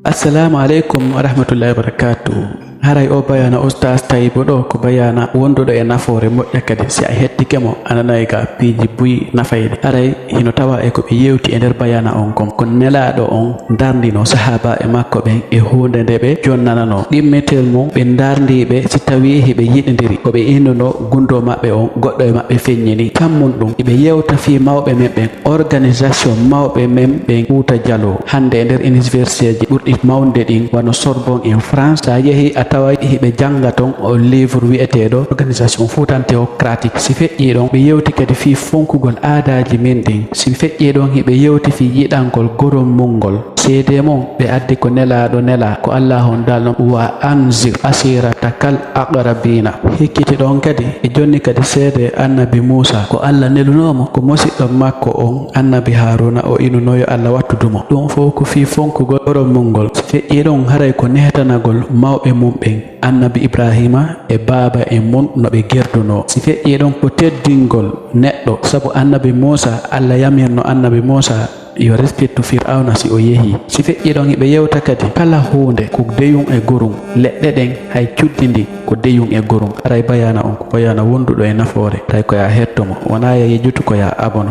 Assalamu alaikum wa rahmatullahi wa barakatuh. Haray o bayana ustaz Taibu ɗo ko bayana wonduɗo e nafoore moƴƴa kadi si a hettike mo ananayi ga piiji buyi nafayde. Haray hino tawa e ko ɓe yewti e nder bayana on kon ko nelaɗo on darndino sahaba e makko ɓen e hunde nde ɓe jonnanano ɗimmetel mum ɓe darndiɓe si tawi hiɓe yiɗidiri ko ɓe innuno gundo maɓɓe on goɗɗo e maɓɓe feññini tammum ɗum eɓe yewta fi mawɓe men ɓen organisation mawɓe men ɓen Fouta Djalo hande e nder université ji ɓurɗi mawde ɗin wano Sorbonne en France. Sa yeehi a tawa hiɓe janga ton o livre wi'eteɗo organisation foutantéocratique. Si feƴƴi ɗon ɓe yewti kadi fi fonkugol aadaji men ɗin. Si feƴƴi ɗon hiɓe yewti fi yiɗankol gorommungol. seede mon ɓe addi ko nelaɗo nela ko Allah on dalno wa anzir asiratakal aqrabina. Hikkiti ɗon kadi e jonni kadi seede annabi Musa ko Allah nelunomo ko mosiɗɗo makko on annabi Haruna o inunoyo Allah wattudumo. Ɗum fof ko fi fonkugol gorommungol. Si feƴƴi ɗon haray ko nehtanagol mawɓe mum ɓen annabi Ibrahima e baaba en mum no ɓe gerduno. Si feƴƴi ɗon ko teddingol neɗɗo sabu annabi Musa Allah yamirno annabi Musa yo respectu fir'auna si o yehi. Si feƴƴi ɗon hiɓe yewta kadi kala hunde ko deyum e gorum leɗɗe ɗen hay cuddidi ko deyum e gorum. Haray bayana on ko bayana wonduɗo e nafoore tay ko ya hettomo wona ya yejjutu ko ya abono.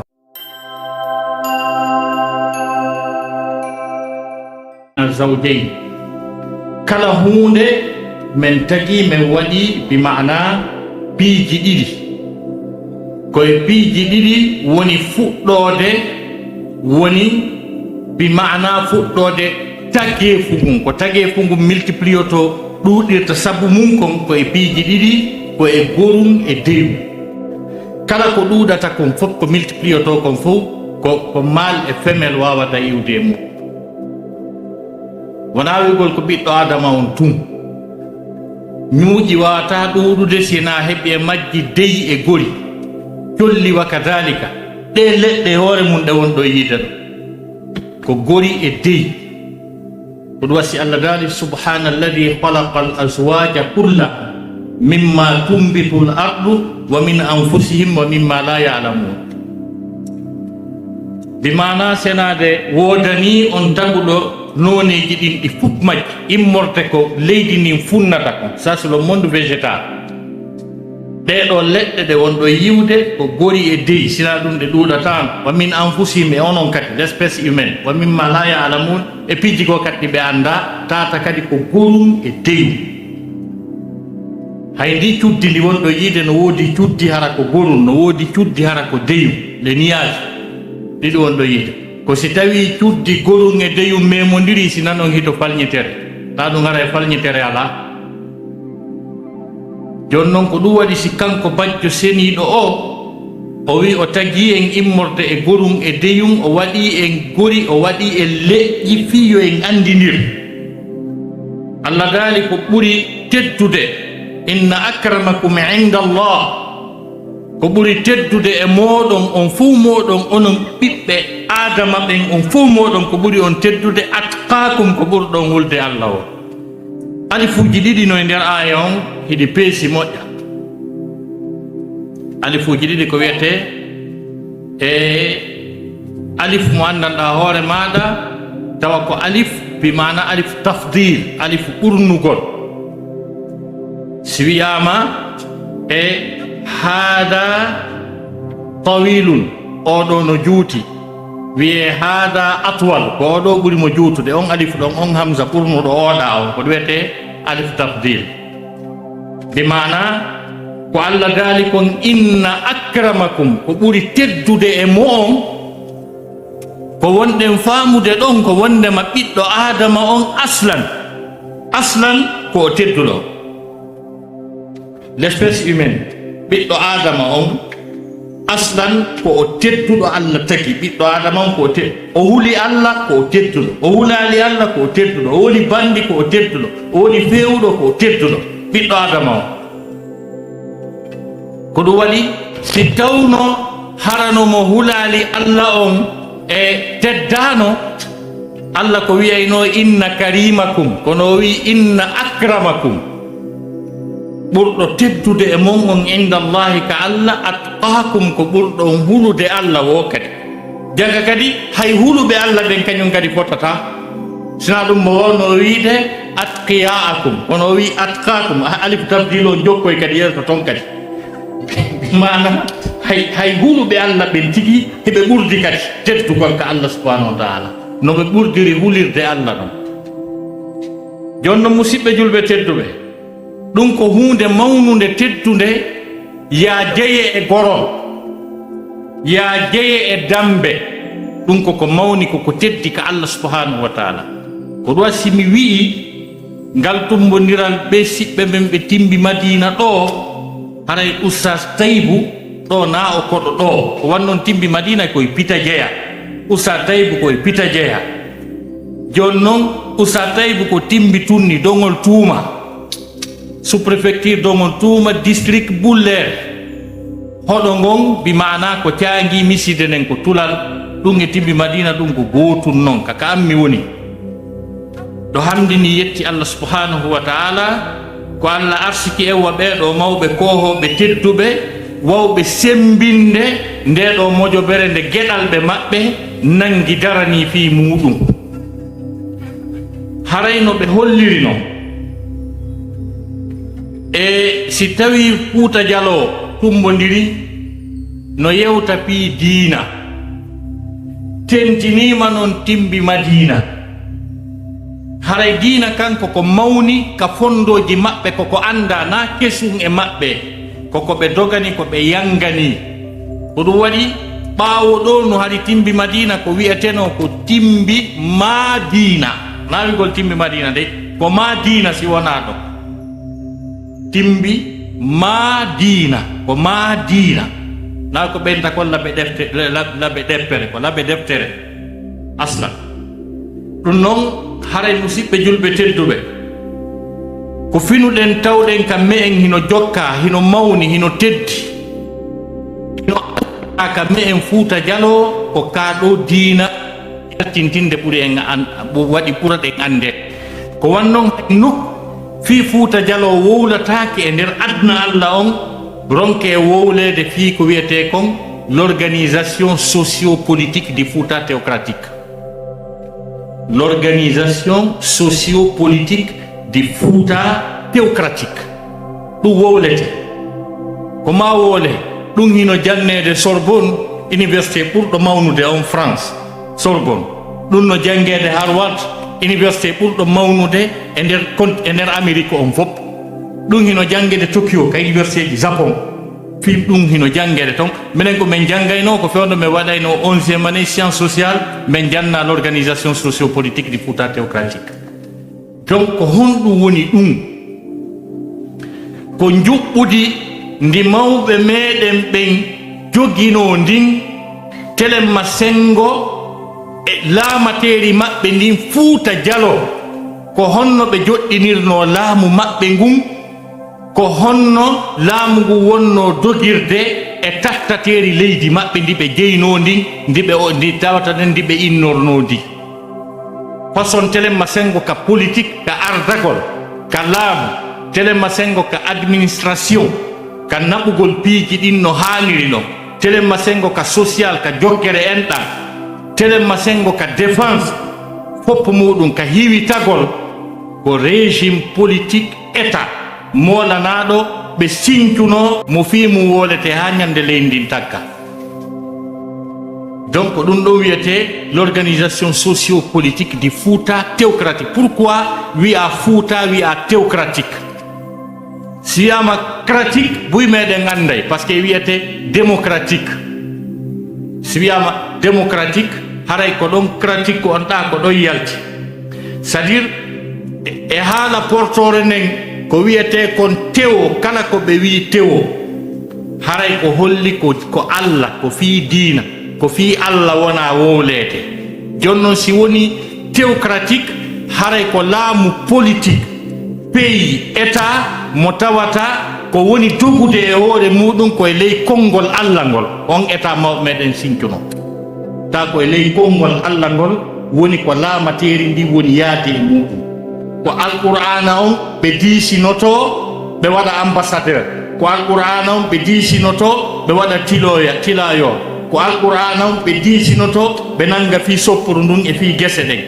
zawjayn kala hunde men tagi men waɗi bi ma'ana piiji ɗiɗi koye piiji ɗiɗi woni fuɗɗode woni bi ma'ana fuɗɗode tagefu ngun ko tagefu ngun multiplioto ɗuɗirta sabu mum kon koye piiji ɗiɗi ko e gorum e deyum. Kala ko ɗuɗata kon fof ko multiplioto kon fof ko mâle e femelle wawata iwde e mum. wona wigol ko ɓiɗɗo adama on tum ñuuƴi wawata ɗuɗude sina heeɓi e majji deyi e gori colli wa kadalika ɗe leɗɗe hoore mum ɗe wonɗo yiide ɗo ko gori e deyi. ko ɗum wasi Allah daali subhanalladi khalaqa al azwaja kulla mimma tumbitu l ardu wa min anfusihim wa mimma la ya'lamun. bi mana senade wodani on taguɗo noneji ɗin ɗi fof majji immorte ko leydi ndin funnata ko ça c'est le monde végétal. ɗeɗo leɗɗe ɗe wonɗo yiwde ko gori e deyi sina ɗum ɗe ɗuɗatano wa min anfusihim e onon kadi l' espèce humaine wa mimma la ya'lamun e piiji ko kadi ɓe anda tata kadi ko gorum e deyum. hay ndi cuddi ndi wonɗo yiide no woodi cuddi hara ko gorum no woodi cuddi hara ko deyum le nuage ɗiɗi wonɗo yiide ko si tawi cuddi gorum e deyum memodiri sina ɗon hito falñitere ta ɗum hara e falñitere ala. joni noon ko ɗum waɗi si kanko bajjo seniɗo o wi o tagi en immorde e gorum e deyum o waɗi en gori o waɗi e leƴƴi fiyo en andidir. Allah daali ko ɓuri teddude inna akramakum inda Allah ko ɓuri teddude e moɗon on fuu moɗon onon ɓiɓɓe adama ɓen on fuu moɗon ko ɓuri on teddude atqakum ko ɓurɗon wulde Allah o. alifuji ɗiɗi no e nder aya on hiɗi peesi moƴƴa. alifuji ɗiɗi ko wiyete e alif mo andanɗa hoore maɗa tawa ko alif bi mana alif tafdil alif ɓurnugol. si wiyama e hada tawilun oɗo no juuti wiye hada atwal ko oɗo ɓuri mo juutude on alif ɗon on hamsa ɓurnuɗo oɗa o ko wiyete alif tafdil bi mana ko Allah daali kon inna akramakum ko ɓuri teddude e mo on ko wonɗen faamude ɗon ko wondema ɓiɗɗo adama on aslan ko o tedduɗo l' espèce humaine. ɓiɗɗo adama on aslan ko o tedduɗo Allah tagi ɓiɗɗo adama on ko o huli Allah ko o tedduɗo o hulali Allah ko o tedduɗo o woni bandi ko o tedduɗo o woni fewuɗo ko o tedduɗo ɓiɗɗo adama on. ko ɗum waɗi si tawno haranomo hulali Allah on e teddano Allah ko wiyayno inna karimakum kono o wi inna akramakum ɓurɗo teddude e mon on inda Allahi ka Allah atqakum ko ɓurɗo on hulude Allah wo kadi jaga kadi hay huluɓe Allah ɓen kañum kadi fotata sina ɗum mo wonno wiide atqiyaakum ono wi atqakum alif tabdil o jokkoy kadi yeeso ton kadi manam hay huluɓe Allah ɓen tigi heɓe ɓurdi kadi teddugol ka Allah subhanahu wa taala no ɓe ɓurdiri hulirde Allah ɗon jonno musidɓe julɓe tedduɓe ɗum ko hunde mawnude teddude ya jeye e gorol ya jeye e dambe ɗum koko mawni koko teddi ka Allah subhanahu wa taala ko ɗum simi wi'i ngal tumbodiral ɓe siɓɓe men ɓe timbi Madina ɗo haray Oustaz Taibou ɗo na o koɗo ɗo ko wannon timbi Madina koye Pita Jeya Oustaz Taibou koye Pita Jeya joni noon Oustaz Taibou ko timbi tunni dongol tuuma sous préfecture dongol tuuma district Bullere hoɗo ngon bi mana ko caangui miside nen ko tulal ɗum e timbi Madina ɗum ko gotum noon kaka ammi woni ɗo hande ni yetti Allah subhanahu wa taala ko Allah arsiki ewa ɓeɗo mawɓe kohoɓe tedduɓe wawɓe sembinde nde ɗo mojobere nde gueɗalɓe maɓɓe nangi darani fi muɗum harayno ɓe holliri no e si tawi Fuuta Jallo tumbodiri no yewta pi diina tentinima noon timbi Madina haray diina kanko ko mawni ka fondoji maɓɓe koko anda na kesum e maɓɓe koko ɓe dogani ko ɓe yangani ko ɗum waɗi ɓaawo ɗo no haɗi timbi Madina ko wiyeteno ko timbi Madina na wigol timbi Madina de ko Madina si wona ɗo timbi Madina ko Madina na ko ɓenta kon laɓe ɗeppere ko laɓe deftere aslan ɗum noon haray musidɓe julɓe tedduɓe ko finuɗen tawɗen ka me en hino jokka hino mawni hino teddi hino ka me en Fuuta Jallo ko kaɗo diina tintinde ɓuuri en waɗi ɓuraɗen ande ko wannon nuk fi Fuuta Jallo wowlatake e nder adna Allah on ronke wowlede fi ko wiyete kon l'organisation socio-politique du Fouta théocratique l'organisation socio-politique du Fouta théocratique ɗum wowlete ko ma wowle ɗum hino jannede Sorbonne université ɓurɗo mawnude en France Sorbonne ɗum no jangede Harvard université ɓurɗo mawnude e nder Amérique on fof ɗum hino jangede Tokyo ka université ji Japon fi ɗum hino jangede ton minen ko min jangayno ko fewno min waɗayno 11e année science sociale min janna l'organisation sociopolitique du Fouta théocratique donc ko honɗum woni ɗum ko juɓɓudi ndi mawɓe meɗen ɓen jogino ndin Telemma Sengo e laamateri maɓɓe ndin Fuuta Jallo ko honno ɓe joɗɗinirno laamu maɓɓe ngun ko honno laamu ngu wonno dogirde e tattateri leydi maɓɓe ndi ɓe jeyno ndin ndi tawata nden ndi ɓe innorno ndi façon Telemma Sengo ka politique ka ardagol ka laamu Telemma Sengo ka administration ka naɓugol piiji ɗin no haaniri no Telemma Sengo ka social ka jokkere enɗam Telemma Sengo ka défense foppo muɗum ka hiwitagol ko régime politique état molanaɗo ɓe siñcuno mo fimu wolete ha ñande leydi tagga donc ɗum ɗo wiyete l'organisation socio-politique du Fouta théocratique pourquoi wiya Fouta wiya théocratique si wiyama cratique buy meɗen anday par ce que wiyete démocratique si wiyama démocratique haray ko ɗon cratique ko on ɗa ko ɗon yalti c'est à dire e haala portore nden ko wiyete kon tewo kala ko ɓe wi tewo haray ko holli ko Allah ko fi diina ko fi Allah wona wowlede jonnon si woni théocratique haray ko laamu politique pays état mo tawata ko woni dogude e hoore muɗum koye ley konngol Allah ngol on état mawɓe meɗen siñcuno ta koye ley konngol Allah ngol woni ko laamateri ndi woni yaade e muɗum ko alqur'ana on ɓe diisinoto ɓe waɗa ambassadeur ko alqur'ana on ɓe diisinoto ɓe waɗa tilayo ko alqur'ana on ɓe diisinoto ɓe nanga fi soppuru ndun e fi gese ɗen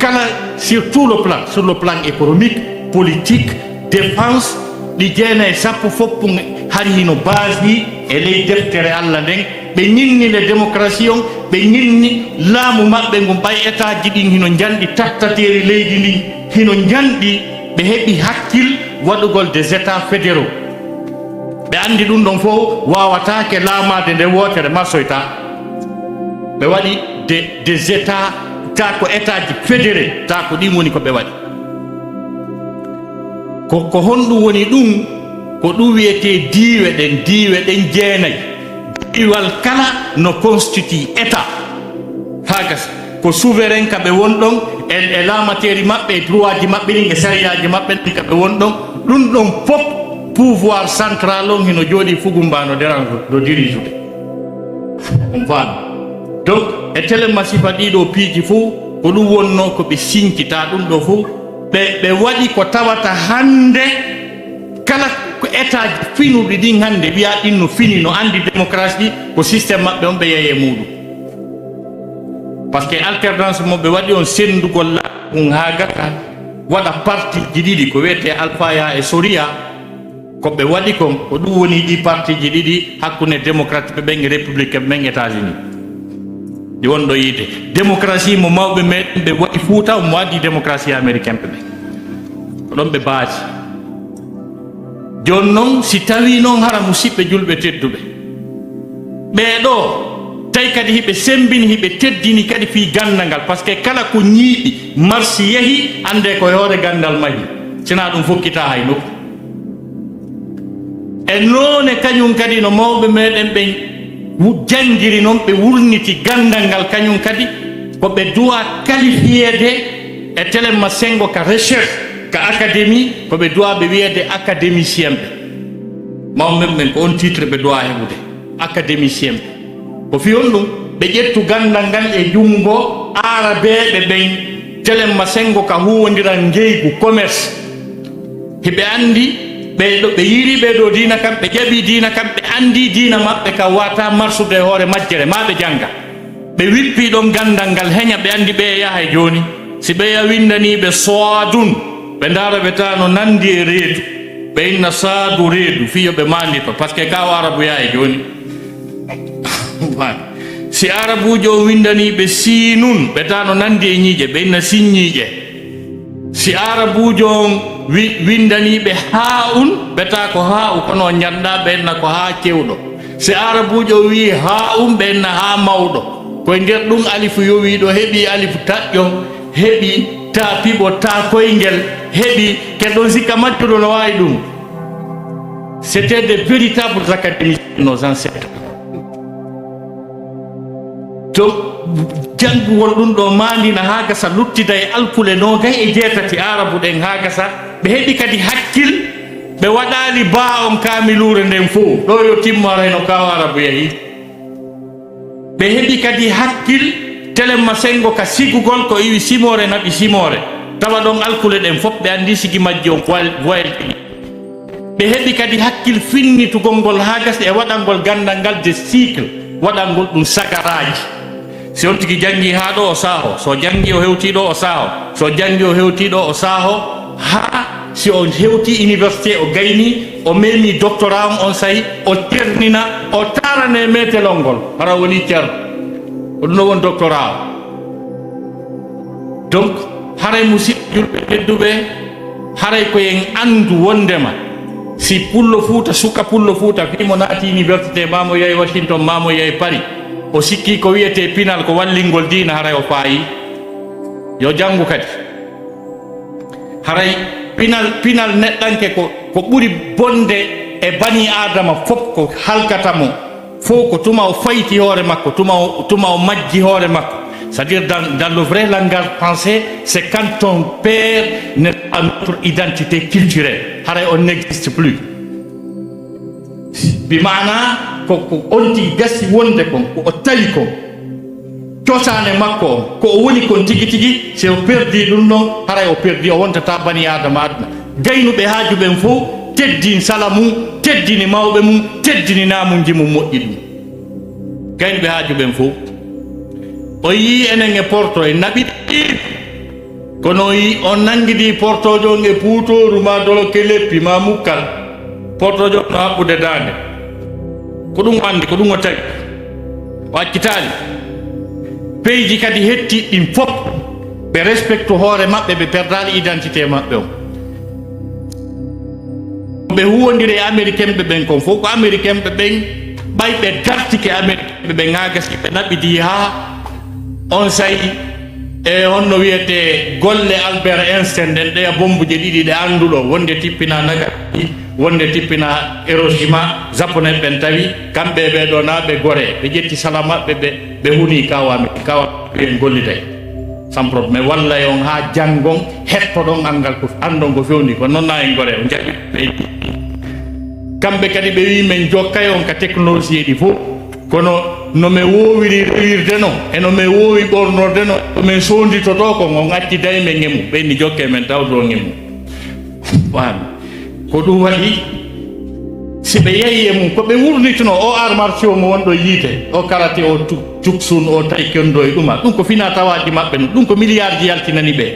kala sur le plan économique, politique, défense, ɗi jeena e sappo fof hari hino base e ley deftere Allah nden ɓe ñinni le démocratie on ɓe ñinni laamu maɓɓe ngu ɓay état ji ɗin hino janɗi tattateri leydi ndin hino janɗi ɓe heɓi hakkil waɗugol des états fédéraux ɓe andi ɗum ɗon fof wawatake laamade nde wotere masoyta ɓe waɗi des états ta ko état ji fédéré ta ko ɗin woni ko ɓe waɗi ko honɗum woni ɗum ko ɗum wiyete diiwe ɗen jeenayi diiwal kala no constitue état hagas ko souverain kaɓe won ɗon e laamateri maɓɓe e droit ji maɓɓe ɗin e sariyaji maɓɓe ɗin kaɓe won ɗon ɗum ɗon fof pouvoir central on hino jooɗi fugumbano deran do dirige on faami donc e télé masifa ɗiɗo piiji fou ko ɗum wonno ko ɓe siñcita ɗum ɗo fou ɓe waɗi ko tawata hande kala ko état ji finuɗi ɗin hande wiya ɗin no fini no andi démocratie ko systéme maɓɓe on ɓe yeeye muɗum par ce que alternance mo ɓe waɗi on sendugol ɗum ha gata waɗa parti ji ɗiɗi ko wiyete alphaya e soria ko ɓe waɗi kon ko ɗum woni ɗi parti ji ɗiɗi hakkunde démocrate ɓe ɓen e république ɓe ɓen états-unis ɗi wonɗo yiide démocratie mo mawɓe meɗen ɓe waɗi fuuta omo addi démocratie américaine ɓe ɓen ko ɗon ɓe baati joni noon si tawi noon hara musidɓe julɓe tedduɓe ɓeeɗo tawi kadi hiɓe sembini hiɓe teddini kadi fi gandal ngal par ce que kala ko ñiiɓi marsi yeehi ande ko hoore gandal mahi sina ɗum fokkita hay nokku e noone kañum kadi no mawɓe meɗen ɓen janngiri noon ɓe wurniti gandal ngal kañum kadi ko ɓe duwa qualifiéde e téléma sengo ka recherche ka académie ko ɓe duwa ɓe wiyede académicien ɓe mawɓe ɓen ko on titre ɓe duwa heɓude académicien ɓe ko fi on ɗum ɓe ƴettu gandal ngal e junngo arabeɓe ɓen téléma sengo ka huwodiran jeygu commerce heɓe andi ɓe yiri ɓeɗo dina kam ɓe ƴaɓi dina kam ɓe andi dina maɓɓe ka wata marsude hoore majjere ma ɓe janga ɓe wippi ɗon gandal ngal heña ɓe andi ɓe yaha e joni si ɓe ya windaniɓe soadun ɓe daara ɓe ta no nandi e reedu ɓe inna saadu reedu fiyo ɓe mandito par ce que ka o arabu ya e joni si arabujo o windaniɓe sinun ɓe ta no nandi e ñiiƴe ɓe inna sinñiiƴe si arabujo on windaniɓe ha un ɓeta ko ha u kono ñanɗa ɓenna ko ha cewɗo si arabujo wi ha ɓenna ha mawɗo koye nder ɗum alifu yowiɗo heeɓi alifu taƴƴo heeɓi ta piɓo ta koyngel heeɓi keɗon sikka majjuɗo no wawi ɗum c'était de véritables académiciens nos ancêtres donc janngugol ɗum ɗo mandina ha gasa luttida e alkule nogay e jeetati arabu ɗen ha gasa ɓe heɓi kadi hakkil ɓe waɗali ba on kamilure nden fof ɗo yo timmore no kaw arabu yeehi ɓe heɓi kadi hakkil téléma sengo ka sigugol ko iwi simore naɓi simore tawa ɗon alkule ɗen fof ɓe andi sigi majji on voyeltini ɓe heɓi kadi hakkil finnitugol ngol ha gasa e waɗalngol gandal ngal de cycle waɗalngol ɗum sagaraji si on tigi jangi ha ɗo o saaho so jangi o hewti ɗo o saaho so jangi o hewti ɗo o saaho ha si on hewti université o gayni o memi doctorat on sayi o ternina o tarane metelol ngol hara woni ceerno o ɗum no won doctorat o donc haray musidɓe julɓe tedduɓe haray koyen andu wondema si pullo fuuta suka pullo fuuta fimo naati université mamo yeey Washington mamo yeey Paris o sikki ko wiyete pinal ko wallingol diina haray o faayi yo janngu kadi haray pinal neɗɗanke ko ɓuri bonde e bani adama fof ko halkata mo fof ko tuma o fayti hoore makko tuma o majji hoore makko c'est à dire dans le vrai langage français c'est quand on perd notre identité culturelle haray on n'existe plus bi maana ko on tigi gasi wonde kon ko o tawi kon cosane makko on ko o woni kon tigi tigi si o perdi ɗum ɗon haray o perdi o wontata bani adama aduna gaynuɓe haaju ɓen fof teddini sala mum teddini mawɓe mum teddini namuji mum moƴƴi ɗum gaynuɓe haaju ɓen fof o yii enen e porto e naɓi kono yi on nangidi portojo e puutoru ma doloke leppi ma mukkal portojo no habbude dande ko ɗum andi ko ɗum o tagi o accitali peyji kadi hetti ɗin fof ɓe respecte hoore maɓɓe ɓe perdali identité maɓɓe o ɓe huwodiri e américain ɓe ɓen kon fof ko américain ɓe ɓen ɓay ɓe dartike américain ɓe ɓe gagasi ɓe naɓɓidi ha on sayi e honno wiyete golle Albert Einstein ɗen ɗeya bombuje ɗiɗi ɗe anduɗo wonde tippina Nagasaki wonde tippina Hiroshima japonais ɓen tawi kamɓe ɓeɗo naɓe gore ɓe ƴetti sala maɓɓe ɓe huni kawami ɓen gollitay sans problème walla on ha jangon hettoɗon angal ko andon ko fewni ko noon na en gore o jaɓi ɓeydi kamɓe kadi ɓe wi men jokkay on ka technologie ɗi fof kono no me wowiri rewirde no e no me wowi ɓornorde no min sonditoto ko on acci dayme ngemu ɓeyni jokke men tawdo ngemu wami ko ɗum waɗi si ɓe yeyi e mum ko ɓe wurnitino o art martiaux mo wonɗo yiite o karate o tuksun o taekwondo e ɗuma ɗum ko fina tawaji maɓɓe no ɗum ko milliard ji yaltinani ɓe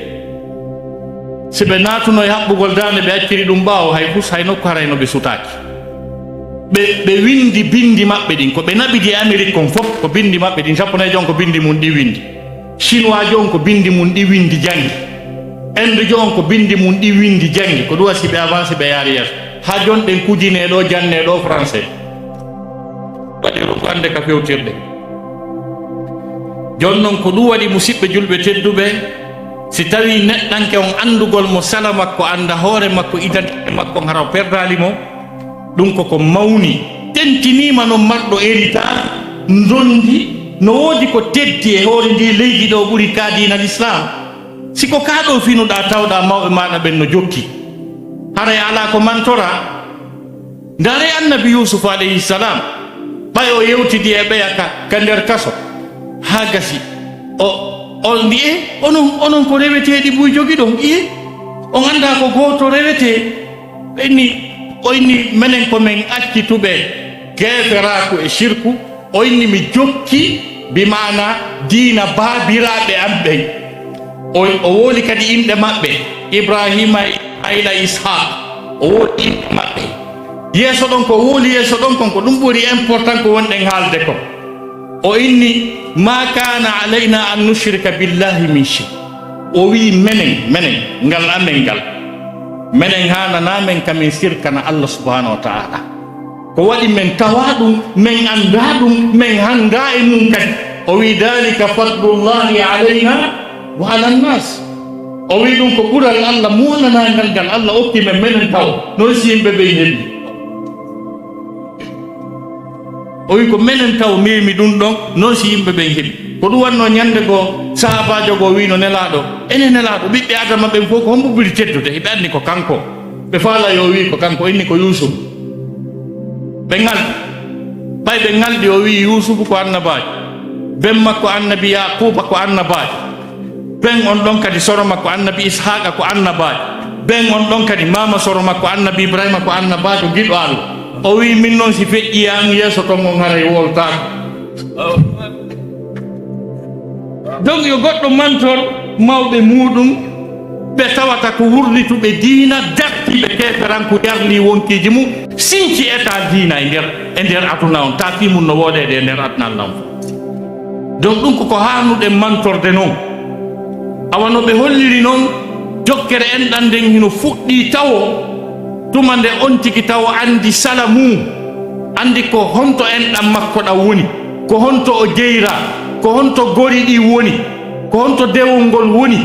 si ɓe natuno e haɓɓugol dande ɓe acciri ɗum ɓawo hay fus hay nokku harayno ɓe sutaki ɓe windi bindi maɓɓe ɗin ko ɓe naɓidi e Amérique kon fof ko bindi maɓɓe ɗin japonais on ko bindi mum ɗi windi chinois on ko bindi mum ɗi windi jangi inde on ko bindi mum ɗi windi jangi ko ɗum wasi ɓe avancé ɓe yaari yeeso ha jon ɗen kujine ɗo janne ɗo français waɗi ɗum ko ande ka fewtirɗe jon noon ko ɗum waɗi musidɓe julɓe tedduɓe si tawi neɗɗanke on andugol mo sala makko anda hoore makko identité makko on hara o perdali mo ɗum koko mawni tentinima no marɗo héritage dondi no woodi ko teddi e hoore ndi leydi ɗo ɓuri ka diina l'islam siko kaɗo finuɗa tawɗa mawɓe maɗa ɓen no jokki haray ala ko mantora ndare annabi yusuf alayhi salam ɓay o yewtidi e ɓeya ka nder kaso ha gasi on mbiye onon ko reweteɗi ɓuy jogi ɗon iye on anda ko goto rewete ɓenni o inni menen komin accituɓe geferaku e shirku o inni mi jokki bimana diina babiraɓe am ɓen o woli kadi inɗe maɓɓe Ibrahima ayla Ishaq o woli inɗe maɓɓe yeeso ɗon ko woli yeeso ɗon kon ko ɗum ɓuri important ko wonɗen haalde ko o inni ma kana alayna an nushrika billahi min shay o wi menen ngal amen ngal menen hanana men kamin sirkana Allah subhanahu wa ta'ala ko waɗi men tawa ɗum men anda ɗum men handa e mum kadi o wi dalika fadlullahi alayna wa ala nnas o wi ɗum ko ɓural Allah monanagal ngal Allah okki men menen taw noon si yimɓe ɓe heɓi o wi ko menen taw memi ɗum ɗon noon si yimɓe ɓen heɓi ko ɗum wanno ñande goo sahabajo go wino nelaɗo ene nelaɗo ɓiɓɓe adama ɓen fof ko hombo ɓuri teddude ɓe anni ko kanko ɓe faala yo wi ko kanko inni ko Yusuf ɓe ngalɗi ɓay ɓe ngalɗi o wi Yusufu ko annabajo ben makko annabi Yaquba ko annabajo ben on ɗon kadi soro makko annabi Ishaqa ko annabajo ben on ɗon kadi mama soro makko annabi Ibrahima ko annabajo giɗo Allah o wi min noon si feƴƴiyam yeeso ton on haray woltako donc yo goɗɗo mantor mawɓe muɗum ɓe tawata ko wurnituɓe diina dartiɓe keferanko yarli wonkiji mum sinci état diina e nder aduna on ta fi mum no woɗede e nder aduna Allah on donc ɗum koko hannuɗe mantorde noon awano ɓe holliri noon jokkere enɗan nden hino fuɗɗi tawo tuma nde on tigi taw andi sala mum andi ko honto enɗan makko ɗam woni ko honto o jeyra ko honto gori ɗi woni ko honto dewol ngol woni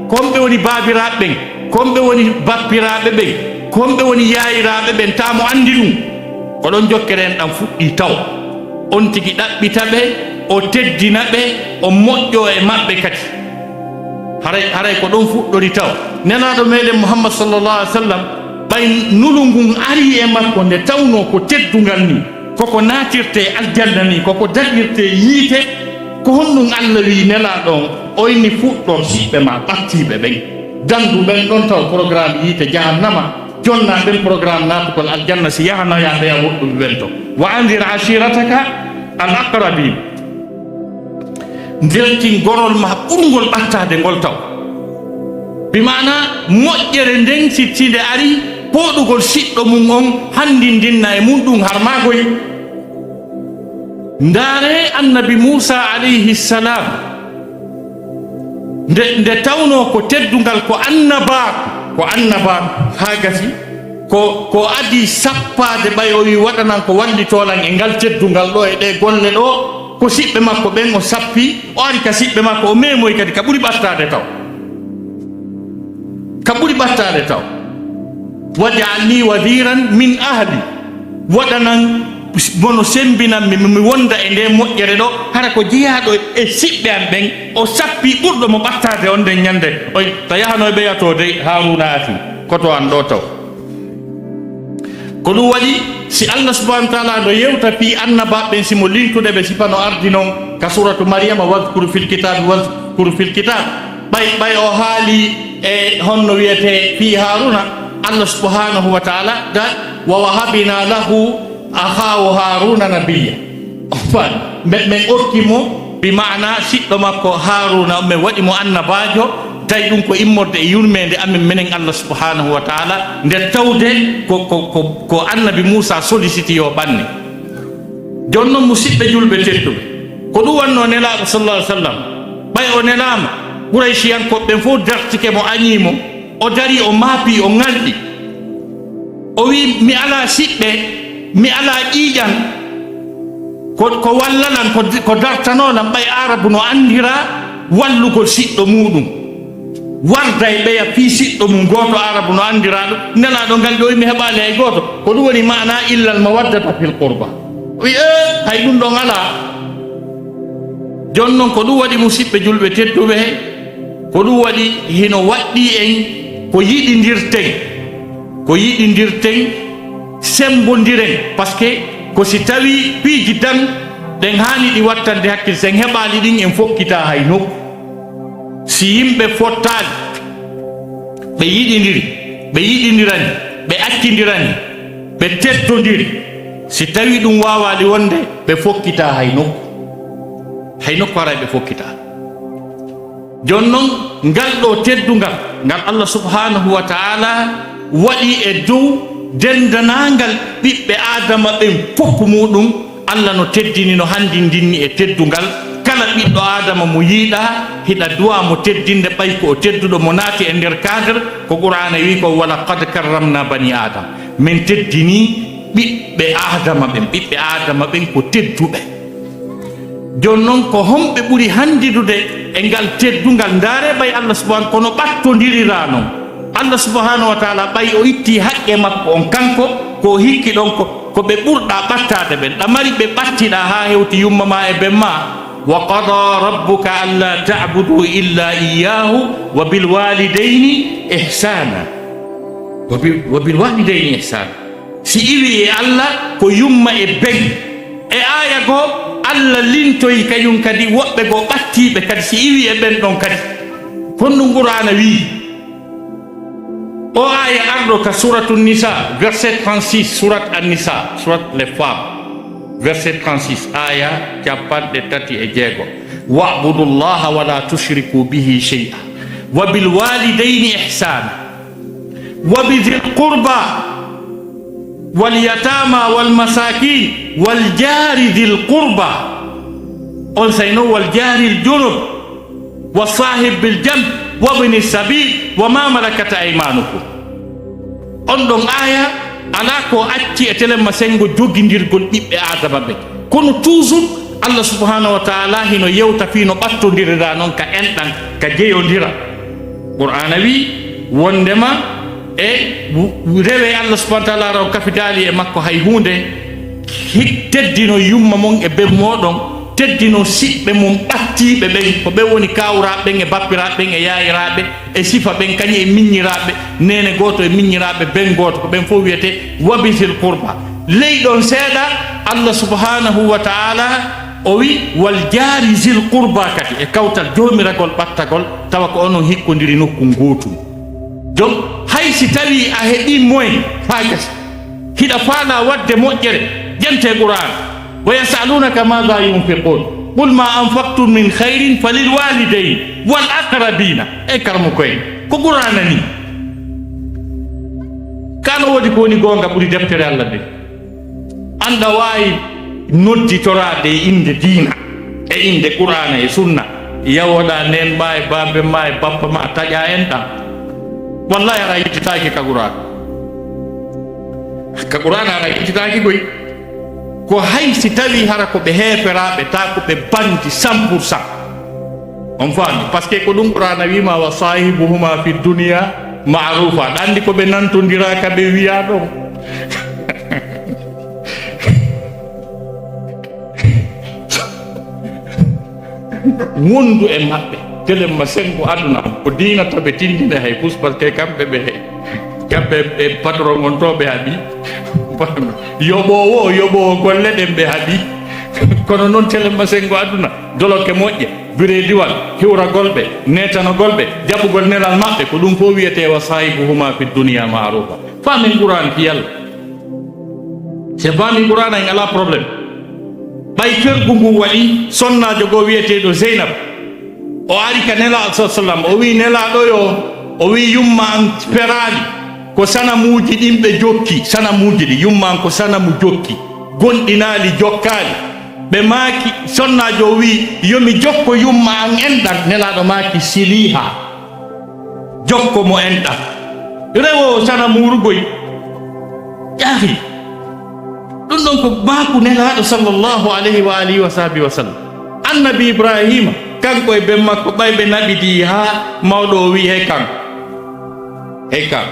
ko homɓe woni babiraɓe ɓen ko homɓe woni bappiraɓe ɓen ko homɓe woni yayiraɓe ɓen tamo andi ɗum ko ɗon jokkere en ɗam fuɗɗi taw on tigi ɗaɓɓita ɓe o teddina ɓe o moƴƴo e maɓɓe kadi haray ko ɗon fuɗɗori taw nenaɗo meɗen Muhammad sallallahu alaihi wa sallam ɓay nulu ngun ari e makko nde tawno ko teddugal ni koko natirte aljanna ni koko daɗirte yiite ko honɗum Allah wi nelaɗon o inni fuɗɗor siɓɓe ma ɓattiɓe ɓen dandu ɓen ɗon taw programme yiite jahannama jonna ɓen programme natukol aljanna si yahanoyaɓe ya woɗɗuɓe ɓen to wa andir ashirataka al aqrabin ndeltin gorol ma ɓurgol ɓattade ngol taw bimana moƴƴere nden sittinde ari poɗugol siɗɗo mum on handindinna e mum ɗum harmagoy. ndaare annabi Musa alayhi salam nde tawno ko teddungal ko annabaako ha gasi ko adi sappade ɓay o wi waɗanan ko wallitolan e ngal teddungal ɗo e ɗe golle ɗo ko siɓɓe makko ɓen o sappi o ari ka siɓɓe makko o memoy kadi ka ɓuri ɓattade taw waj'alni wadiran min ahli, waɗanan mono sembinan mi wonda e nde moƴƴere ɗo hara ko jeeyaɗo e siɓɓe am ɓen o sappi ɓurɗo mo ɓattade on nden ñande oy to yahano e ɓeyatode Haruna ati koto an ɗo taw. ko ɗum waɗi si Allah subhanahu wa taala no yewta fi annabaɓe simo lintude ɓe sipano ardi noon ka suratu Maryama wadhkur fil kitab ɓay o haali e honno wiyete fi Haruna Allah subhanahu wa taala wa wahabina lahu akhahu Haruna nabiyya men okkimo bi maana siɗɗo makko Haruna men waɗimo annabajo tawi ɗum ko immorde e yurmede amin minen Allah subhanahu wa taala nde tawde ko annabi Musa solliciti yo ɓanne. jonnon musidɓe julɓe tedduɓe ko ɗum wanno nelaɗo sallallahu alaihi wasallam ɓay o nelama Qurayshiyankoɓe ɓen fof dartike mo añimo o dari o maapi o ngalɗi o wi mi ala siɓɓe mi ala ƴiiƴan ko wallalan ko dartanolan ɓay arabu no andira wallugol siɗɗo muɗum warda e ɓeya fi siɗɗo mum goto arabu no andira ɗum nelaɗo ngal ɗo mi heɓali hay goto ko ɗum woni mana illal mawaddata fil qurba wi hay ɗum ɗon ala. jonnon ko ɗum waɗi musidɓe julɓe tedduɓe ko ɗum waɗi hino waɗɗi en ko yiɗidirten sembodiren par ce que ko si tawi piiji tan ɗen hani ɗi wattande hakkille sen heɓali ɗin en fokkita hay nokku. si yimɓe fottali ɓe yiɗidiri ɓe yiɗidirani ɓe accidirani ɓe teddodiri si tawi ɗum wawali wonde ɓe fokkita hay nokku haray ɓe fokkita. jonnon ngal ɗo teddungal ngal Allah subhanahu wa taala waɗi e dow dendanangal ɓiɓɓe adama ɓen fof muɗum. Allah no teddini no handindinni e teddungal kala ɓiɗɗo adama mo yiiɗa hiɗa duwa mo teddinde ɓay ko o tedduɗo mo naati e nder cadre ko Qur'ana wi ko wala qad karramna bani adam min teddini ɓiɓɓe adama ɓen ko tedduɓe. jonnon ko homɓe ɓuri handidude e ngal teddungal ndaare ɓay Allah subhanahu kono ɓattodirira noon Allah subhanahu wa taala ɓay o itti haqqe makko on kanko ko hikki ɗon ko ɓe ɓurɗa ɓattade ɓen ɗamari ɓe ɓattiɗa ha hewti yumma ma e ɓen ma wa qada rabbuka alla ta'budu illa iyyahu wa bil walidayni ihsana si iwi e Allah ko yumma e ɓen e aya go Allah lintoyi kañum kadi woɓɓe go ɓattiɓe kadi si iwi e ɓen ɗon kadi honɗum Qur'ana wi o aya arɗo ka suratu nisa verset 36 surat an-nisa surat les femmes verset 36 aya 36 wa'budu llaha wa la tushriku bihi shay'a wa bil walidayni ihsana wa bidhil qurba wal yatama wal masakin wal jari dhil qurba on sayno wal jari al junub wa sahib bil janb wa ibn sabil wa ma malakat aymanukum. on ɗon aya ala ko acci e telemma sengo jogindirgol ɓiɓɓe adama ɓe kono toujours Allah subhanahu wa taala hino yewta fi no ɓattodirira noon ka enɗan ka jeyodira. Qur'ana wi wondema e rewe Allah subhanahu wa taala raw kafidali e makko hay hunde teddino yumma mon e ɓe moɗon teddino siɓɓe mum ɓattiɓe ɓen ko ɓe woni kawraɓe ɓen e bappiraɓe ɓen e yayiraɓe e sifa ɓen kañum e miññiraɓe nene goto e miññiraɓe ɓen goto ko ɓen fof wiyete wabisil qurba. leyɗon seeɗa Allah subhanahu wa taala o wi wal jari zil qurba kadi e kawtal jomiragol ɓattagol tawa ko onon hikkodiri nokku gotum. donc hay si tawi a heeɓi moyen ha gasi hiɗa faala wadde moƴƴere jante Qur'an wa yasalunaka madha yunfiqun qul ma anfaqtum min khairin falil walidayni wal aqrabina e karmo koye ko qur'ana ni kala wodi ko ni gonga ɓuri deftere Allah de anda wawi nodditorade e inde diina e inde qur'ana e sunna yawoɗa nen ma e babe ma e bappa ma taƴa en ɗam wallahi ara yittitaki ka qur'ana ara yittitaki koy ko hay si tawi hara ko ɓe heeferaɓe ta ko ɓe bandi 100% on faami par ce que ko ɗum qur'ana wima wa sahibuhuma fi dunia maarufa aɗa andi ko ɓe nantodiraka ɓe wiya ɗon wondu e maɓɓe telemma sengo aduna ko dinata ɓe tindine hay pus par ce que kamɓe ɓe patron on to ɓe haaɓi yoɓowo golle ɗen ɓe haaɓi kono noon telemma sengo aduna doloke moƴƴe birediwal hiwragol ɓe netanogol ɓe jaɓugol nelal maɓɓe ko ɗum fof wiyete wa sahibuhuma fi dunia marufa famin qur'an fi yalla se famin qur'an en ala probléme ɓay fergu ngu waɗi sonnajo goo wiyeteɗo zeynab o ari ka nelaɗo sa sallam o wi nelaɗo yo o wi yumma an perali ko sanamuji ɗin ɓe jokki sanamuji ɗi yumma an ko sanamu jokki gonɗinali jokkali ɓe maaki sonnajo o wi yomi jokko yumma an enɗan nelaɗo maaki siliha jokko mo enɗan rewo sanamurugoy ƴaafi ɗum ɗon ko maku nelaɗo sallllahu alayhi wa alihi wa sahbihi wa sallam annabi ibrahima kanko e ben makko ɓayɓe naɓidi ha mawɗo o wi hey kan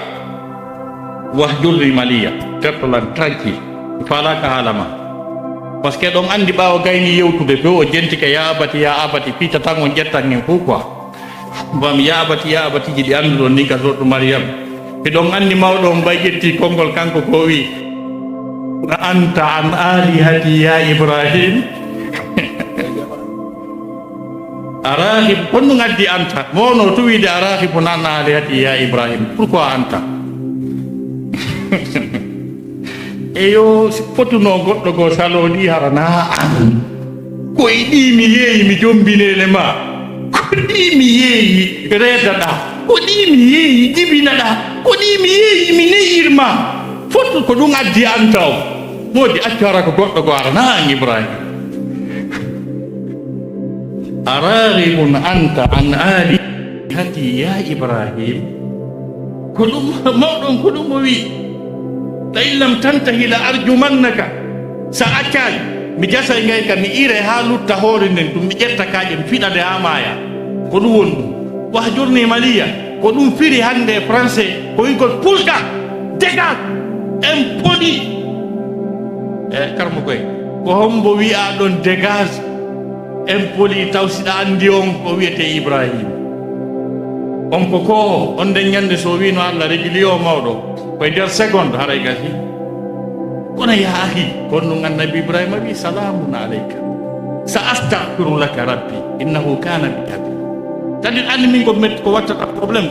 wahjurni maliya tertolan tranquille falaka haalama par ce que ɗon andi ɓawo gayni yewtude few o jentike ya abati piita tan on ƴettan hen fof quoi bam ya abati ji ɗi anduɗon ni ka soɗɗo mariame eɗon andi mawɗo on mbay ƴetti konngol kanko ko wi anta an alihati ya ibrahim arahib honɗum addi anta mowno to wiide arahibu nan alihati ya ibrahim pourquoi anta eyo si fotuno goɗɗo goo saloni harana an koye ɗi mi yeeyi mi jombinele ma ko ɗi mi yeeyi reedaɗa ko ɗi mi yeeyi jibinaɗa ko ɗi mi yeeyi mi neyirma fotu ko ɗum addi anta o modi accu hara ko goɗɗo go arana an ibrahim araribun anta an alihati ya ibrahim ko ɗum mawɗon ko ɗum o wi la in lam tantahi la arjumannaka sa accani mi jasa ngay ka mi ire ha lutta hoore nden ɗum mi ƴetta kaƴe mi fiɗade ha maya ko ɗum woni ɗum wahjurni maliya ko ɗum firi hande français ko wigol pulka dégage en poli karmo koy ko hombo wi'a ɗon dégage en poli taw siɗa andi on ko wiyete ibrahima on ko on nden ñande so wino allah réguli o mawɗo koye nder seconde haray gasi kono ya ahi kono ɗum annabi ibrahima wi salamun aleyka sa astahfiru laka rabbi innahu kana bi abi tadi andi min ko metti ko wattata probléme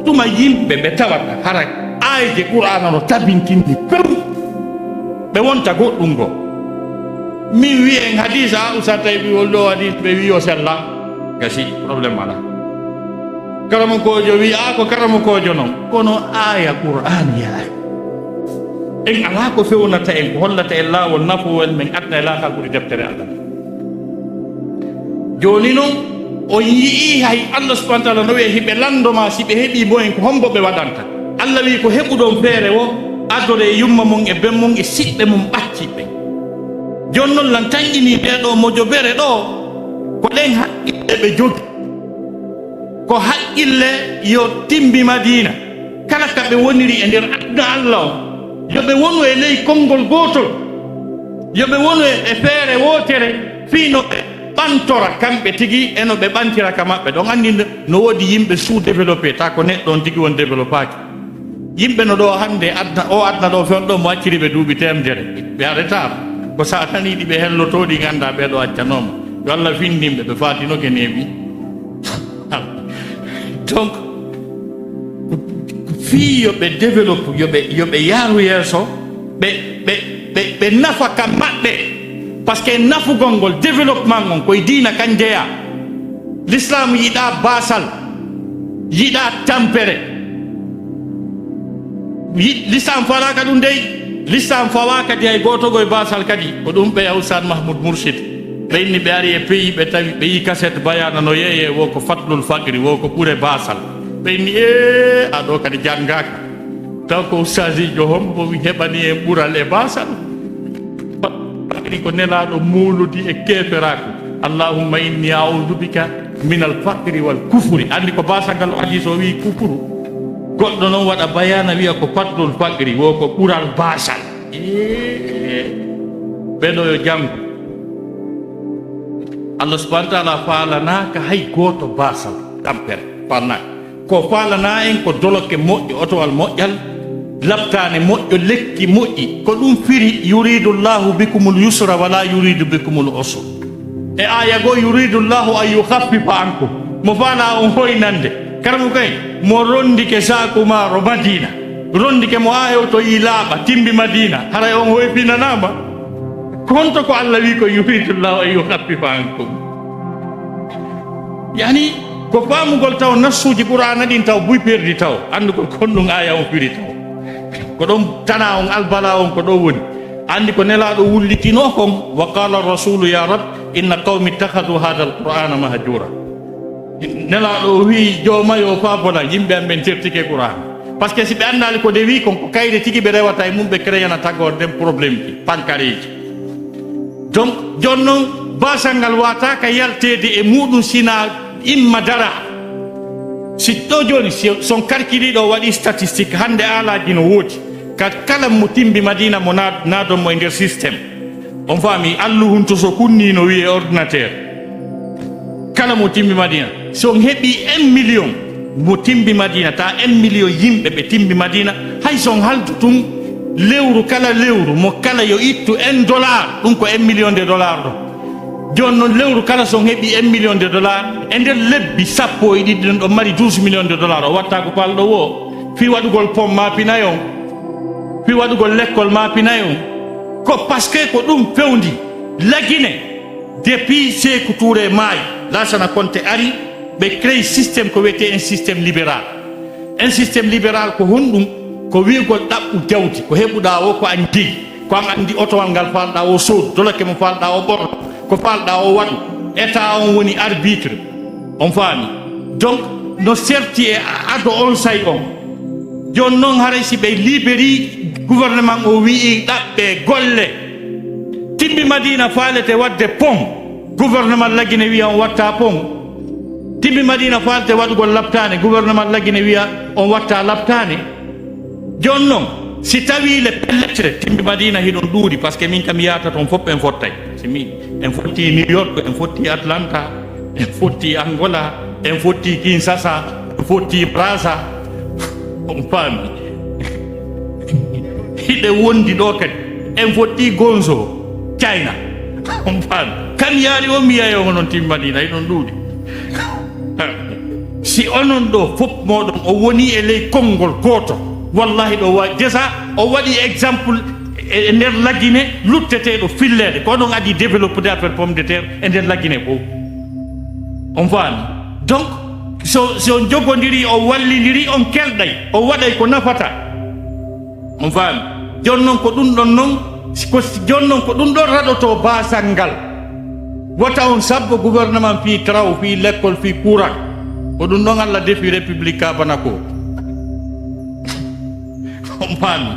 tuma yimɓe ɓe tawata hara ayje qur'ana no tabintindi pew ɓe wonta goɗɗum go min wi en hadise a usa tawi ɓiwol ɗo hadise ɓe wi o sella gasi probléme ala karamo kojo wi a ko karamo kojo noon kono aya qur'an yaay en ala ko fewnata en ko hollata en laawol nafuwel men adna e laakal ɓuri deftere allah joni noon o yii hay allah subahana taala no wiye hiɓe landoma si ɓe heeɓi bo en ko hombo ɓe waɗanta allah wi ko heɓuɗon feere o adore e yumma mum e ben mum e siɓɓe mum ɓacciɓe joni noon lan tanƴini ɓeɗo mojo bere ɗo ko ɗen haqqille ɓe jogi ko haqqille yo timbi madina kala ka ɓe woniri e nder aduna allah o yoɓe wonu e ley konngol gotol yoɓe wonu e feere wotere fino ɓe ɓantora kamɓe tigi eno ɓe ɓantira ka maɓɓe ɗon andi no woodi yimɓe sous développé ta ko neɗɗo on tigi won développaki yimɓe no ɗo hande adna ɗo fewn ɗo mo acciri ɓe duuɓi temedere ɓe aretama ko sa taniɗi ɓe hellotoɗi ganda ɓeɗo accanoma yo allah findinɓe ɓe fatinoke newi donc fii yoɓe développe yoɓe yaaru yeeso ɓe nafa ka maɓɓe par ce que nafugol ngol développement on koye diina kan jeeya l'islam yiɗa basal yiɗa tampere l'islam fala ka ɗum dey l'islam fawa kadi hay gotogo e basal kadi ko ɗum ɓe Oustad Mahmoud Mourchid ɓe inni ɓe ari e pays ɓe tawi ɓe yi cassette bayana no yeeye wo ko fatlul faqri wo ko ɓuure basal ɓe inni aɗo kadi janngaka taw ko ustadijo hombo wi heɓani en ɓural e basal faqri ko nelaɗo muuludi e keferako allahumma inni a'udhu bika min al faqri wal kufri andi ko basal ngal o adi so wi kufuru goɗɗo noon waɗa bayana wiya ko fatlul faqri wo ko ɓural basal ɓeɗo yo janngo Allah subhanahu wa ta'ala faalanaka hay goto basal tampere falnaka ko faalana en ko doloke moƴƴo otowal moƴƴal labtane moƴƴo lekki moƴƴi ko ɗum firi yuridu llahu bikumul yusra wala yuridu bikumul usra e aya go yuridu llahu an yukhaffifa ankum mo faala on hoynande karamu kay mo rondike saku maro Madina rondike mo a hewto yi laaɓa timbi Madina haray on hoyfinanama konto ko Allah wi ko yuridu llahu an yukhaffifa ankum yani ko famugol taw nassuji qur'ana ɗin taw buy perdi taw andugol kon ɗum aya on firi taw ko ɗon tana on albala on ko ɗo woni andi ko nelaɗo wullitino kon wa qala rasulu ya rab inna qawmi ittakhadu hada alqur'ana mahjura nelaɗo wi jomayo fa bona yimɓe am ɓen tertike qur'an par ce que si ɓe andali ko de wi kon ko kayre tigi ɓe rewata e mum ɓe créana tagorden probléme ji pankareji donc jon noon basal ngal wataka yaltede e muɗum sina imma dara si ɗo joni son karkiriɗo waɗi statistique hande alaji no woodi kala mo timbi Madina mo naadon mo e nder systéme on faami alluhunto so kunni no wiye ordinateur kala mo timbi Madina son heɓi 1 million mo timbi Madina ta 1 million yimɓe ɓe timbi Madina hay son haldu tun lewru kala lewru mo kala yo ittu $1 ɗum ko 1 million de dollars ɗo joni noon lewru kala son heɓi 1 million de dollars e nder lebbi sappo e ɗiɗi ɗen ɗo mari 12 million de dollars o watta ko palɗo wo fi waɗugol pom ma pinayi on fi waɗugol l'école ma pinayi on ko par ce que ko ɗum fewndi lagine depuis Sékou Touré maayi Lansana Conté ari ɓe créé systéme ko wiyete un systéme libéral ko honɗum ko wiigol ɗaɓɓu jawdi ko heɓuɗa o ko an jeyi ko an andi otowal ngal falɗa o soodu dolake mo falɗa o ɓorno ko falɗa o waɗu état on woni arbitre on faami donc no serti e ado on say on joni noon haray si ɓe libéri gouvernement o wii ɗaɓɓe golle timbi Madina faalete wadde pont gouvernement laggine wiya on watta pont timbi Madina faalete waɗugol labtane gouvernement laggine wiya on watta labtane joni noon si tawi le pelletre timbi Madina hiɗon ɗuuri par ce que min kam yahata toon fof en fottay simi en fotti New York en fotti Atlanta en fotti Angola en fotti Kinshasa en fotti Brazza on faami hiɗe wondi ɗo kadi en fotti Gonzo China on faami kam yaari o mi yayi onon timbi Madina hiɗon ɗuuri si onon ɗo fof moɗon o woni e ley konngol goto wallahi ɗo wawi déjà o waɗi exemple e nder laggine lutteteɗo fillede ko onon adi développé affaire pomme de terre e nder laggine fof on faami donc so jogodiri o wallidiri on kelɗay o waɗay ko nafata on faami joni noon ko ɗum ɗon noon joni noon ko ɗum ɗon raɗoto basal ngal wata on sabbo gouvernement fi traw fi l'école fi courant ko ɗum ɗon Allah defi république ka bana ko on faami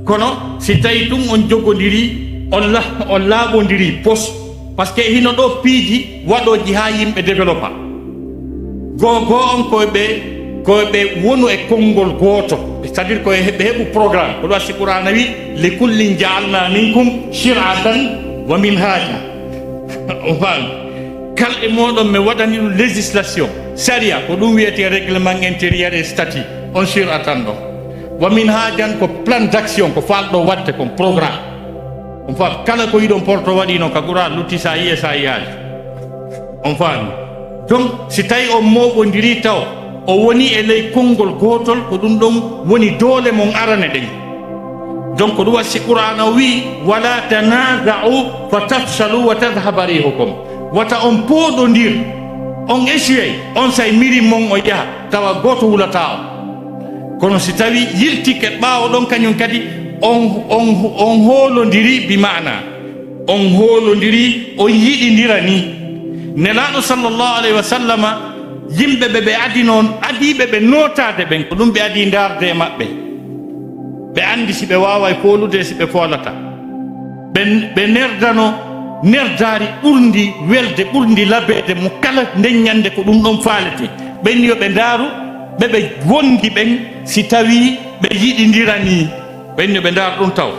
kono si tawi ɗum on jogodiri on laaɓodiri pos par ce que hino ɗo piiji waɗoji ha yimɓe développa gogo on koɓe wonu e konngol goto c'est à dire koye ɓe heɓu programme ko ɗo wasi qur'ana wi li kullin jaalna minkum shir'atan wa minhaja on faami kala e moɗon mi waɗani ɗum législation saria ko ɗum wiyete règlement intérieur et statut on shir'atan ɗo wa minhajan ko plan d'action ko falɗo wadde kon programme on faami kala ko yiɗon porto waɗino ka qur'an lutti sa yiye sa yiyaji on faami donc si tawi on moɓodiri taw o woni e ley konngol gotol ko ɗum ɗon woni doole mon arane ɗen donc ko ɗum wasi qur'ana wi wala tanaza'u fa tafsalu wa tadhhaba rihukum wata on pooɗodir on essuyay on say miri mon o yaha tawa goto wulata o kono si tawi yiltike ɓaawo ɗon kañum kadi on hoolodiri bi mana on hoolodiri on yiɗidira ni nelaɗo sallllahu alayhi wa sallama yimɓe ɓe ɓe adi noon adiɓe ɓe notade ɓen ko ɗum ɓe adi darde e maɓɓe ɓe andi si ɓe wawa foolude si ɓe foolata ɓe nerdano nerdari ɓurdi welde ɓurdi labede mo kala ndeññande ko ɗum ɗon faalete ɓen yo ɓe ndaaru ɓeɓe wondi ɓen si tawi ɓe yiɗidirani ɓen yo ɓe ndaaru ɗum taw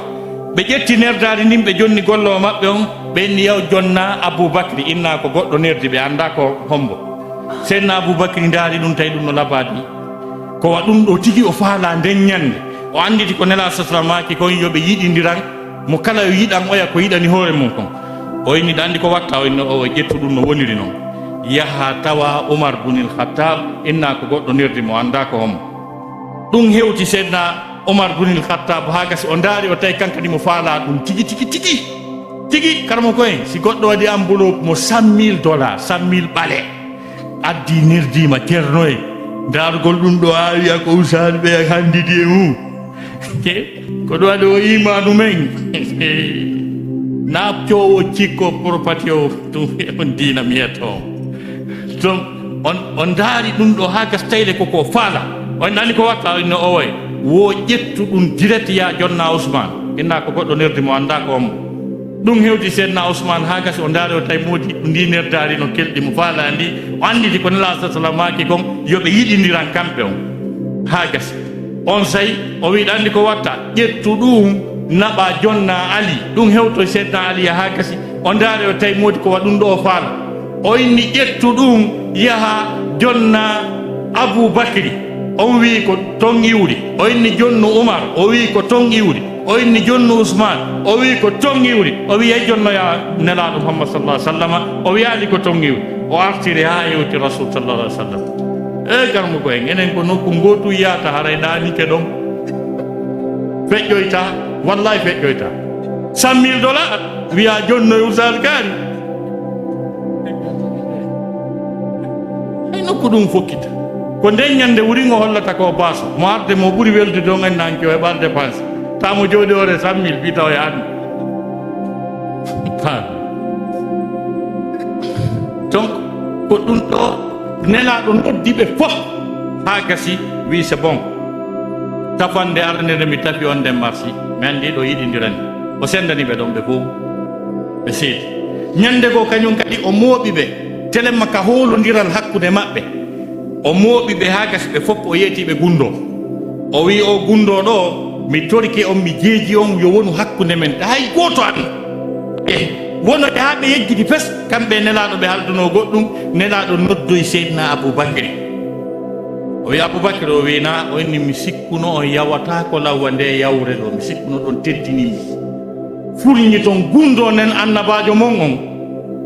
ɓe ƴetti nerdari ndin ɓe jonni gollowo maɓɓe on ɓenni yaw jonna aboubacry inna ko goɗɗo nerdi ɓe anda ko hombo seydna aboubacry ndaari ɗum tawi ɗum no labadi ko wa ɗum ɗo tigi o faala ndeññande o anditi ko nela saslamaki kon yoɓe yiɗidiran mo kala yo yiɗan oya ko yiɗani hoore mum kon o inni ɗa andi ko watta o inni o ƴettu ɗum no woniri noon yaha tawa oumar bunil khattab inna ko goɗɗo nerdi mo anda ko hombo ɗum hewti seydna oumar bunil khattab ha gasi o ndaari o tawi kankadi mo faala ɗum tigi tigi tigi tigi karmo koyen si goɗɗo waɗi enveloppe mo $100,000 $100,000 ɓaale addi nerdima ceernoye ndargol ɗum ɗo a wiya ko usani ɓe handidi e mum ko ɗum waɗi o imanu men naɓcowo cikko propati o ɗum on dina miyeto donc on daari ɗum ɗo ha gas tayle koko faala on nani ko watta inno owoy wo ƴettu ɗum direct ya jonna ousmane inna ko goɗɗo nerdi mo anda ko omo ɗum hewti seydna ousmane ha gasi o ndaari o tawi moodi ndi nerdari no kelɗi mo faala ndi o anditi ko nela sa sallam maki kon yoɓe yiɗidiran kamɓe on ha gasi on sayi o wiɗa andi ko watta ƴettu ɗum naɓa jonna ali ɗum hewto seydna ali ha gasi o ndaari o tawi moodi ko wa ɗum ɗo o faala o inni ƴettu ɗum yaha jonna aboubacry on wi ko ton iwri o inni jonnu oumar o wi ko ton iwri o inni jonnu ousmane o wi ko ton iwri o wi yey jonnoya nelaɗo muhammad sallah sallam o wiyali ko ton iwri o artiri ha yewti rasul sallah alih sallam e garmo ko en enen ko nokku gotu yiyata haray ɗanike ɗon feƴƴoyta wallahi feƴƴoyta $100,000 wiya jonnoye usal kaari hay nokku ɗum fokkita ko ndeññande wurigo hollata ko baaso mo arde mo ɓuuri welde do ganndanke o heɓal dépense tamo jooɗi ore 100,000 ɓita o yaani donc ko ɗum ɗo nelaɗo noddiɓe fof ha gasi wi c'est bon tafande arnede mi tafi on nden marsi mi andi ɗo yiɗidirani o sendani ɓe ɗon ɓe fof ɓe seedi ñande goo kañum kadi o mooɓi ɓe telemma ka hoolodiral hakkude maɓɓe o mooɓi ɓe ha gasi ɓe fof o yeetiɓe gundo o wi o gundo ɗo mi torike on mi jeeji on yo wonu hakkude men hay goto an wono ɓe ha ɓe yejjidi fes kamɓe nelaɗo ɓe halduno goɗɗum nelaɗo noddoy seydna aboubacry o wi aboubacry o wina o inni mi sikkuno on yawata ko lawwa nde yawre ɗo mi sikkuno ɗon teddinimi furñi toon gundo nen annabajo mon on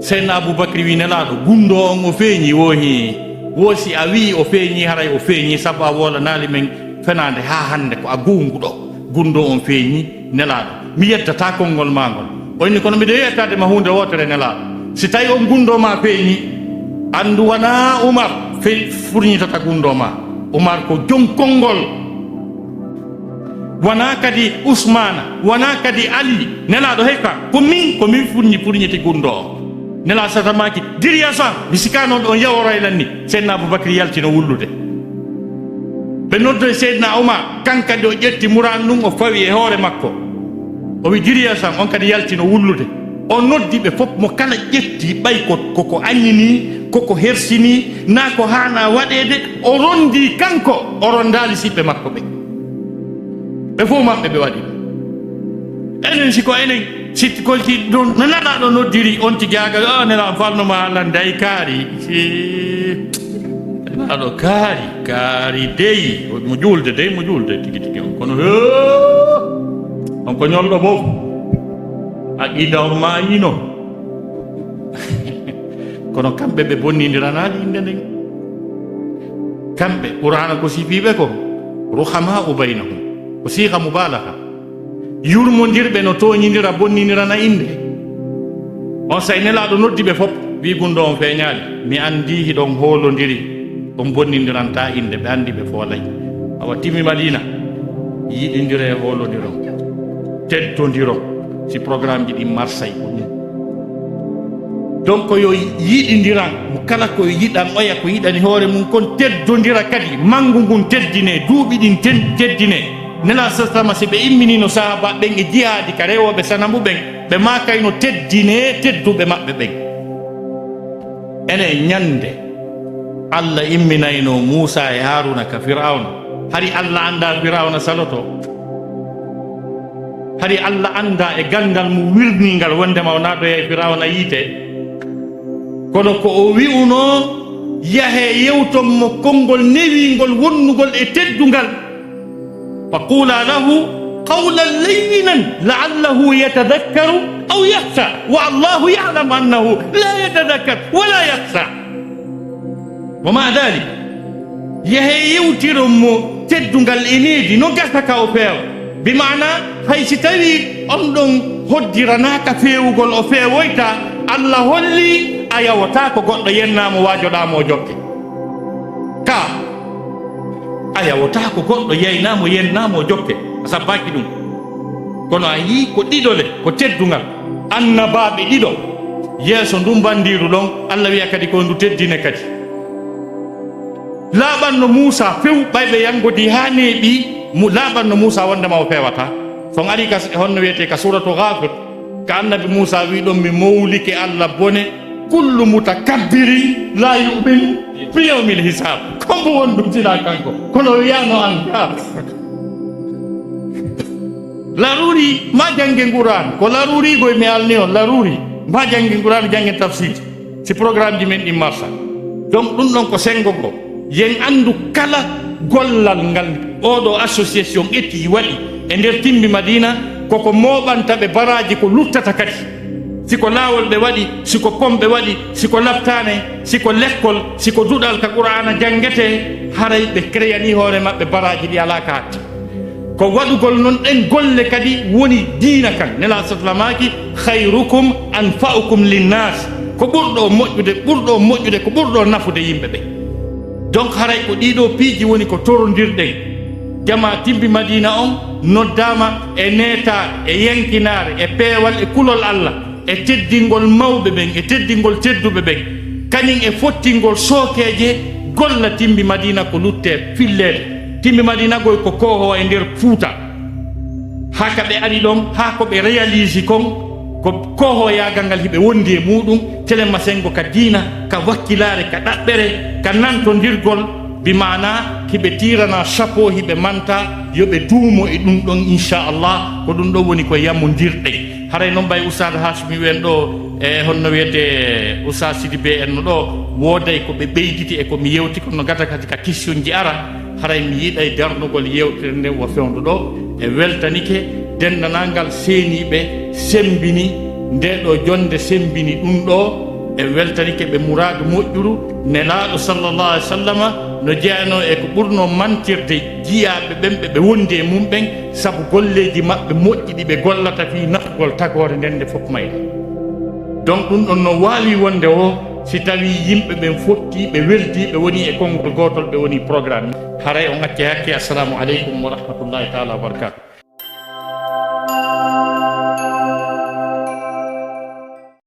seydna aboubacry wi nelaɗo gundo on o feeñi wohi wosi a wi o feeñi haray o feeñi saabu a wolanali men fenade ha hande ko a gunguɗo gundo on feeñi nelaɗo mi yeddata konngol ma ngol o inni kono mbiɗa yettade ma hunde wotere nelaɗo si tawi on gundo ma feeñi andu wona oumar furñitata gundo ma oumar ko jonkolngol wona kadi ousmana wona kadi ali nelaɗo hekka ko min furñiti gundo o nela satamaki diriya sam mi sikanoon on yaworoylan ni seydna aboubacry yaltino wullude ɓe noddoye seydna oumar kankadi o ƴetti muran ɗum o fawi e hoore makko o wi diriya sam on kadi yaltino wullude o noddi ɓe fof mo kala ƴetti ɓay koko añini koko hersini na ko hana waɗede o rondi kanko o rondali siɓɓe makko ɓe fof maɓɓe ɓe waɗi enen siko enen sitti kolti ɗon no nanaɗo noddiri on tigi aga nela falnoma allah day kaari nenaɗo kaari deyi mo julde tigi tigi on kono on ko ñolɗo fof aqida on ma yino kono kamɓe ɓe bonnidiranaɗi inde nden kamɓe qur'ana ko sifiɓe ko ruhama u baynahum ko siiha mubalaha yurmodirɓe no toñidira bonnidirana inde on say nelaɗo noddi ɓe fof wi gundo on feñaali mi andi hiɗon hoolodiri on bonnindiranta inde ɓe andi ɓe foolay awa timi Madina yiɗindire e hoolodiron teddodiron si programme ji ɗi marsay ko ɗum donc yo yiɗindiran mo kala ko yiɗan oya ko yiɗani hoore mum kon teddodira kadi mangu ngun teddine duuɓi ɗin teddine nela sasama si ɓe imminino sahaba ɓen e jihaadi ka rewoɓe sanamu ɓen ɓe makayno teddine tedduɓe maɓɓe ɓen ene ñande Allah imminayno Musa e Haruna ka Fir'auna hari Allah anda Fir'auna saloto hari Allah anda e gandal mu wirningal wondema o naɗoya e Fir'auna yiite kono ko o wi'uno yahe yewton mo konngol newingol wonnugol e teddungal faqula lahu qawlan layyinan la'allahu yatadakkaru aw yakhsha wa Allahu ya'lamu annahu la yatadakkar wa la yakhsha wa ma dhalik yahe yewtiron mo teddungal e needi no gasa ka o feewa bi maana hay si tawi on ɗon hoddiranaka feewugol o feewoyta Allah holli a yawata ko goɗɗo yennamo wajoɗamo o jokke ka a yawata ko goɗɗo yeynamo yennamo o jokke a sabbaki ɗum kono a yi ko ɗiɗole ko teddungal annabaɓe ɗiɗo yeeso ndum bandiru ɗon Allah wiya kadi ko ndu teddine kadi laaɓanno Musa few ɓayɓe yangodi ha neeɓi laaɓanno Musa wondema o fewata son ari ka honno wiyete ka suratu Ghafir ka annabi Musa wi ɗon mi mawlike Allah bone kullu mutakabbirin la yu'min fi yawmil hisab kombo wondum sina kanko kono wiyano an laruri ma jange Qur'an ko laruri goy mi alni on laruri ma jange Qur'an jange tafsir si programme ji men ɗi marsa donc ɗum ɗon ko sengo ko yen andu kala gollal ngal oɗo association ƴetti waɗi e nder timbi Madina koko moɓantaɓe baraji ko luttata kadi siko laawol ɓe waɗi siko pomɓe waɗi siko laftane siko lekkol siko duɗal ka Qur'ana jangete haray ɓe créani hoore maɓɓe baraji ɗi ala ka hatti ko waɗugol noon ɗen golle kadi woni diina kan nela satlamaki khayrukum anfa'ukum linnas ko ɓurɗo moƴƴude ko ɓurɗo nafude yimɓe ɓe donc haray ko ɗiɗo piiji woni ko torondirɗen jama timbi Madina on noddama e netare e yankinare e peewal e kulol Allah e teddingol mawɓe ɓen e teddingol tedduɓe ɓen kañum e fottingol sookeje golla timbi Madina ko lutte fillede timbi Madina goy ko koho e nder Fuuta haka ɓe ari ɗon ha ko ɓe réalise kon ko koho yagal ngal hiɓe wondi e muɗum telema sengo ka diina ka wakkilare ka ɗaɓɓere ka nantodirgol bi mana hiɓe tirana chapeau hiɓe manta yoɓe duumo e ɗum ɗon inchallah ko ɗum ɗo woni ko yammodirɗe haray noon mbay Oustad Hashimi wen ɗo e honno wiyete Oustad Sidibé en no ɗo wooday ko ɓe ɓeyditi e komi yewti kono gata kadi ka question ji ara haray mi yiiɗay darnugol yewtere nde wo fewndo ɗo e weltanike dendanalngal seeniɓe sembini nde ɗo jonde sembini ɗum ɗo e weltanike ɓe mouradu moƴƴuru nelaɗo sallllahu alih w sallam no jeyano e ko ɓurno mantirde jiyaɓe ɓen ɓe wondi e mum ɓen saabu golleji maɓɓe moƴƴiɗi ɓe gollata fi nafgol tagore nden nde fof mayɗa donc ɗum ɗon no wawi wonde o si tawi yimɓe ɓen fotti ɓe weldi ɓe woni e konngol gotol ɓe woni programme haray on acce hakke assalamu aleykum wa rahmatullahi taala wa barakatuh